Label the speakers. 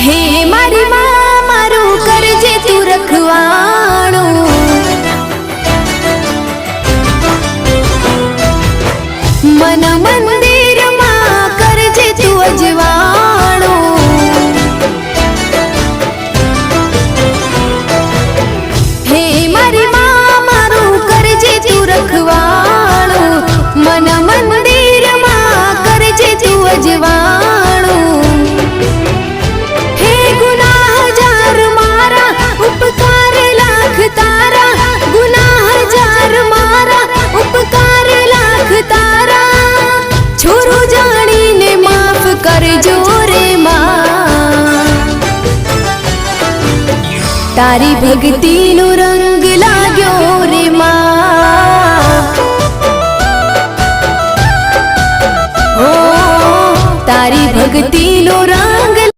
Speaker 1: હે મારી માં મારું કરજે તું રખવાણું, મન મંદિરમાં કરજે તું અજવાણું, હે મારી માં મારું કરજે તું રખવાણું, મન મંદિરમાં કરજે તું અજવાણું, હે ગુનાહ હજાર મારા ઉપકાર લાખ તારા, ગુનાહ હજાર મારા ઉપકાર લાખ તારા, છોરું જાણીને માફ કરજો રે માં, તારી ભક્તિનો રંગ લાગ્યો રે માં, ઓ તારી ભક્તિનો રંગ